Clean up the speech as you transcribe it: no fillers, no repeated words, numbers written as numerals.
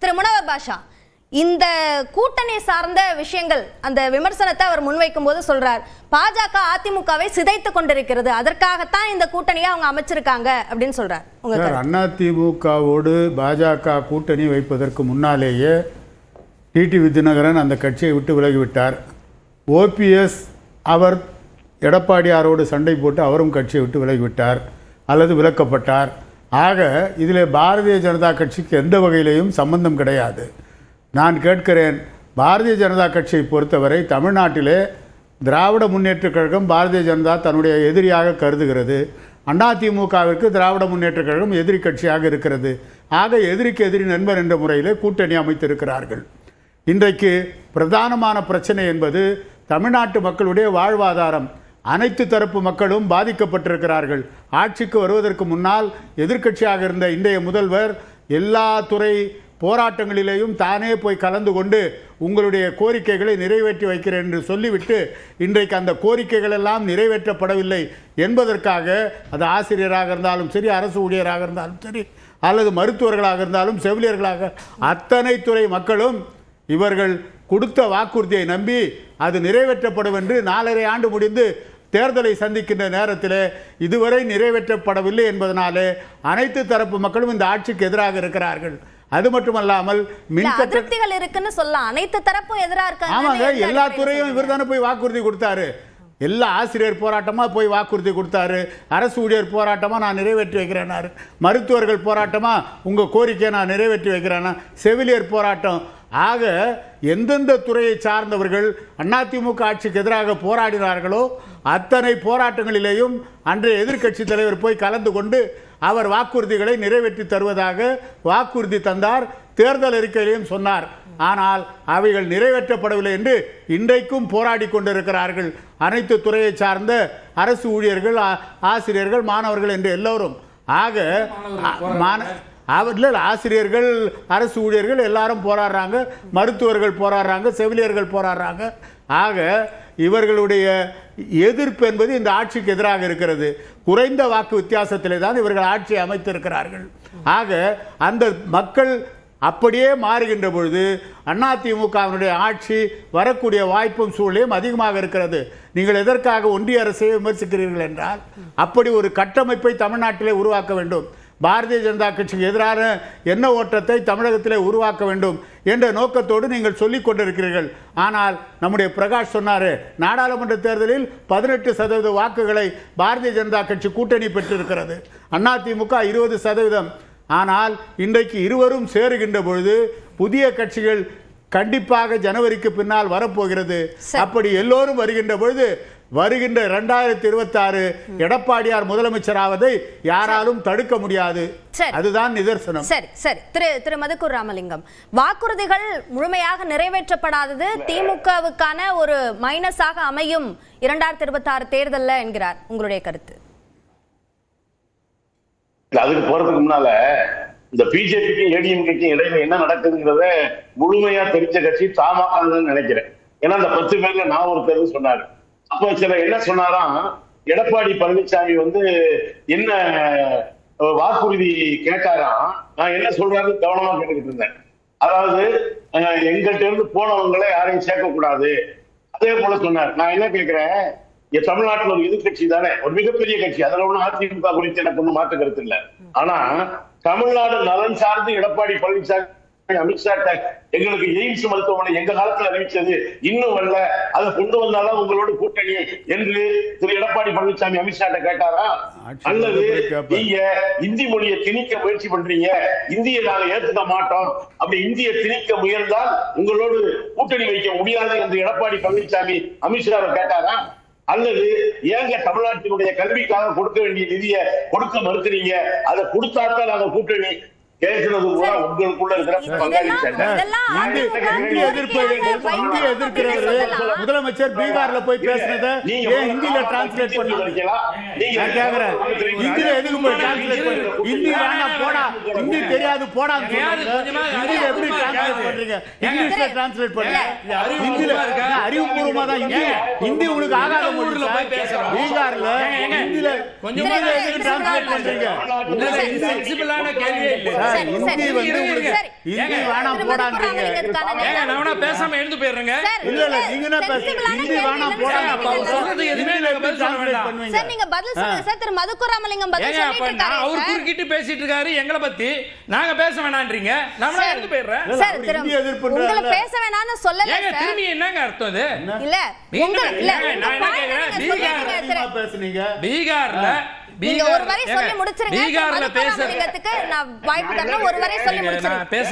திரு முனவர் பாஷா, இந்த கூட்டணி சார்ந்த விஷயங்கள் அந்த விமர்சனத்தை அவர் முன்வைக்கும் போது சொல்றார், பாஜக அதிமுகவை சிதைத்து கொண்டிருக்கிறது, அதற்காகத்தான் இந்த கூட்டணியை அவங்க அமைச்சிருக்காங்க அப்படின்னு சொல்றார். அதிமுகவோடு பாஜக கூட்டணி வைப்பதற்கு முன்னாலேயே டிடிவி தினகரன் அந்த கட்சியை விட்டு விலகிவிட்டார். ஓபிஎஸ் அவர் எடப்பாடியாரோடு சண்டை போட்டு அவரும் கட்சியை விட்டு விலகிவிட்டார் அல்லது விலக்கப்பட்டார். ஆக இதில் பாரதிய ஜனதா கட்சிக்கு எந்த வகையிலையும் சம்பந்தம் கிடையாது. நான் கேட்கிறேன், பாரதிய ஜனதா கட்சியை பொறுத்தவரை தமிழ்நாட்டிலே திராவிட முன்னேற்றக் கழகம் பாரதிய ஜனதா தன்னுடைய எதிரியாக கருதுகிறது. அதிமுகவிற்கு திராவிட முன்னேற்றக் கழகம் எதிரி கட்சியாக இருக்கிறது. ஆக எதிரிக்கு எதிரி நண்பர் என்ற முறையிலே கூட்டணி அமைத்திருக்கிறார்கள். இன்றைக்கு பிரதானமான பிரச்சனை என்பது தமிழ்நாட்டு மக்களுடைய வாழ்வாதாரம். அனைத்து தரப்பு மக்களும் பாதிக்கப்பட்டிருக்கிறார்கள். ஆட்சிக்கு வருவதற்கு முன்னால் எதிர்க்கட்சியாக இருந்த இன்றைய முதல்வர் எல்லா துறை போராட்டங்களிலேயும் தானே போய் கலந்து கொண்டு உங்களுடைய கோரிக்கைகளை நிறைவேற்றி வைக்கிறேன் என்று சொல்லிவிட்டு இன்றைக்கு அந்த கோரிக்கைகள் எல்லாம் நிறைவேற்றப்படவில்லை என்பதற்காக அது ஆசிரியராக இருந்தாலும் சரி, அரசு ஊழியராக இருந்தாலும் சரி, அல்லது மருத்துவர்களாக இருந்தாலும் செவிலியர்களாக அத்தனை துறை மக்களும் இவர்கள் கொடுத்த வாக்குறுதியை நம்பி அது நிறைவேற்றப்படும் என்று 4.5 ஆண்டு முடிந்து தேர்தலை சந்திக்கின்ற நேரத்தில் இதுவரை நிறைவேற்றப்படவில்லை என்பதனாலே அனைத்து தரப்பு மக்களும் இந்த ஆட்சிக்கு எதிராக இருக்கிறார்கள். அது மட்டுமல்லாமல் மின்கட்டணங்கள் இருக்குன்னு சொல்லலாம், அனைத்து தரப்பும் எதிராக இருக்காங்க. ஆமாங்க, எல்லா துறையும் இவர் தானே போய் வாக்குறுதி கொடுத்தாரு. எல்லா ஆசிரியர் போராட்டமாக போய் வாக்குறுதி கொடுத்தாரு. அரசு ஊழியர் போராட்டமாக நான் நிறைவேற்றி வைக்கிறேன்னாரு. மருத்துவர்கள் போராட்டமாக உங்கள் கோரிக்கையை நான் நிறைவேற்றி வைக்கிறேன்னா, செவிலியர் போராட்டம். ஆக எந்தெந்த துறையை சார்ந்தவர்கள் அதிமுக ஆட்சிக்கு எதிராக போராடினார்களோ அத்தனை போராட்டங்களிலேயும் அன்றைய எதிர்க்கட்சி தலைவர் போய் கலந்து கொண்டு அவர் வாக்குறுதிகளை நிறைவேற்றி தருவதாக வாக்குறுதி தந்தார். தேர்தல் அறிக்கையிலையும் சொன்னார். ஆனால் அவைகள் நிறைவேற்றப்படவில்லை என்று இன்றைக்கும் போராடி கொண்டிருக்கிறார்கள் அனைத்து துறையை சார்ந்த அரசு ஊழியர்கள், ஆசிரியர்கள், மாணவர்கள் என்று எல்லோரும். ஆக அவர்கள் ஆசிரியர்கள், அரசு ஊழியர்கள் எல்லாரும் போராடுறாங்க, மருத்துவர்கள் போராடுறாங்க, செவிலியர்கள் போராடுறாங்க. ஆக இவர்களுடைய எதிர்ப்பு என்பது இந்த ஆட்சிக்கு எதிராக இருக்கிறது. குறைந்த வாக்கு வித்தியாசத்திலே தான் இவர்கள் ஆட்சியை அமைத்திருக்கிறார்கள். ஆக அந்த மக்கள் அப்படியே மாறுகின்ற பொழுது அதிமுகவினுடைய ஆட்சி வரக்கூடிய வாய்ப்பும் சூழ்நிலையும் அதிகமாக இருக்கிறது. நீங்கள் எதற்காக ஒன்றிய அரசை விமர்சிக்கிறீர்கள் என்றால், அப்படி ஒரு கட்டமைப்பை தமிழ்நாட்டிலே உருவாக்க வேண்டும். பாரதிய ஜனதா கட்சிக்கு எதிரான எண்ண ஓட்டத்தை தமிழகத்திலே உருவாக்க வேண்டும் என்ற நோக்கத்தோடு நீங்கள் சொல்லிக் கொண்டிருக்கிறீர்கள். ஆனால் நம்முடைய பிரகாஷ் சொன்னார், நாடாளுமன்ற தேர்தலில் 18% வாக்குகளை பாரதிய ஜனதா கட்சி கூட்டணி பெற்றிருக்கிறது, அதிமுக 20%. ஆனால் இன்றைக்கு இருவரும் சேருகின்ற பொழுது புதிய கட்சிகள் கண்டிப்பாக ஜனவரிக்கு பின்னால் வரப்போகிறது. அப்படி எல்லோரும் வருகின்ற பொழுது வருகின்ற 2026 எடப்பாடியார் முதலமைச்சராவதை யாராலும் தடுக்க முடியாது. அதுதான் நிதர்சனம். சரி சரி திரு மதுக்கூர் ராமலிங்கம், வாக்குறுதிகள் முழுமையாக நிறைவேற்றப்படாதது திமுகவுக்கான ஒரு மைனஸாக அமையும் 2026 தேர்தல்ல என்கிறார். உங்களுடைய கருத்து? அதுக்கு போறதுக்கு முன்னால இந்த பிஜேபிக்கும் ஏடிஎம்கேக்கும் இடையில என்ன நடக்குதுங்கிறத முழுமையா தெரிஞ்ச கட்சி தமாக நினைக்கிறேன். ஏன்னா அந்த 10 பேர்ல நான் ஒரு கருத்து சொன்னாரு. அப்ப சில என்ன சொன்னாராம், எடப்பாடி பழனிசாமி என்ன வாக்குறுதி கேட்டாராம். நான் என்ன சொல்றாரு கவனமா கேட்டுக்கிட்டு இருந்தேன். அதாவது எங்கள்கிட்ட இருந்து போனவங்களை யாரையும் சேர்க்கக்கூடாது, அதே போல சொன்னார். நான் என்ன கேட்கிறேன், தமிழ்நாட்டில் ஒரு எதிர்கட்சி தானே, ஒரு மிகப்பெரிய கட்சி, அதுல ஒண்ணு அதிமுக குறித்து எனக்கு ஒண்ணு மாற்று கருத்து இல்லை. ஆனா தமிழ்நாடு நலன் சார்ந்து எடப்பாடி பழனிசாமி அமித்ஷா எங்களுக்கு எய்ம்ஸ் மருத்துவமனை எங்க காலத்துல அறிவிச்சது இன்னும் வரல, அதை கொண்டு வந்தாலும் உங்களோட கூட்டணி என்று திரு எடப்பாடி பழனிசாமி அமித்ஷா கேட்டாரா? அல்லது நீங்க இந்தி மொழியை திணிக்க முயற்சி பண்றீங்க, இந்தியை நாங்க ஏத்துக்க மாட்டோம், அப்படி இந்தியை திணிக்க முயன்றால் உங்களோடு கூட்டணி வைக்க முடியாது என்று எடப்பாடி பழனிசாமி அமித்ஷாவை கேட்டாரா? அல்லது ஏங்க தமிழ்நாட்டினுடைய கல்விக்காக கொடுக்க வேண்டிய நிதியை கொடுக்க மறுக்கிறீங்க, அதை கொடுத்தாத்தான் நாங்க கூட்டணி கேட்கிறது கூட உங்களுக்குள்ள இருக்கிற பங்காளி முதலமைச்சர் பீகார்ல போய் பேசுனதை ஹிந்தியில டிரான்ஸ்லேட் பண்ணுவீங்களா? ஹிந்தியில எதுக்கு போய் டிரான்ஸ்லேட் பண்ணு? ஹிந்தி வேணா போடா, ஹிந்தி தெரியாது போடா, ஹிந்தியில எப்படி டிரான்ஸ்லேட் பண்றீங்க ஏங்க, இங்கிலீஷ்ல டிரான்ஸ்லேட் பண்ணுங்க இது அறிவுபூர்வமா ஹிந்தில இருக்கா? அறிவுபூர்வமா தான் ஹிந்தி ஏங்க, ஹிந்தி உங்களுக்கு ஆகாத மொழி ஊர்ல போய் பேசுறோம். பீகார்ல ஏங்க, ஹிந்தில கொஞ்சம் ஹிந்தில எதுக்கு டிரான்ஸ்லேட் பண்றீங்க இல்ல, இல்ல, இது sensible-ஆன கேள்வியே இல்ல. சார், சரி, ஹிந்தி சரி, வந்து சரி, உங்களுக்கு சரி. ஹிந்தி ஏங்க, வேணாம் திரும்ப போடான்றீங்க திரும்ப ஏங்க, நான் வேணா பேசாம எழுந்து போயிடுறேங்க. இல்ல இல்ல நீங்க என்ன பேசுறீங்க ஹிந்தி வேணாம் போடாங்க அப்ப அவர் சொல்றது எதுவுமே நாங்க பதில் சொல்ல வேண்டாம். பண்ணுவீங்க சார் நீங்க பதில் சொல்லுங்க சார். திரு மதுக்கூர் ராமலிங்கம் பதில் ஏங்க, அப்ப சொல்லிட்டு நான் இருக்காரு அவர் சார். குறுக்கிட்டு பேசிட்டு இருக்காரு எங்களை பத்தி, நாங்க பேச வேணான்றீங்க. நான் வேணா எழுந்து போயிடுறேன். இல்ல, சார், அவர் திரு ஹிந்தி எதிர்ப்புன்றாருல. உங்களை பேச வேணாம்னு சொல்லல ஏங்க, சார். திரும்பி என்னங்க அர்த்தம் இது? இல்ல உங்க இல்ல ஏங்க, உங்க நான் என்ன point கேக்குறேன்? நீங்க பீகார் சொல்லிட்டீங்க திரு. அதிகமா பேசுனீங்க பீகார்ல நீங்க ஒரு வரை சொல்லி முடிச்சிருங்க. பீகார்ல மதுக்கூர் பேச ராமலிங்கத்துக்கு நான் வாய்ப்பு தரேன். ஒரு வரை சொல்லி நான் முடிச்சிருங்க. பேச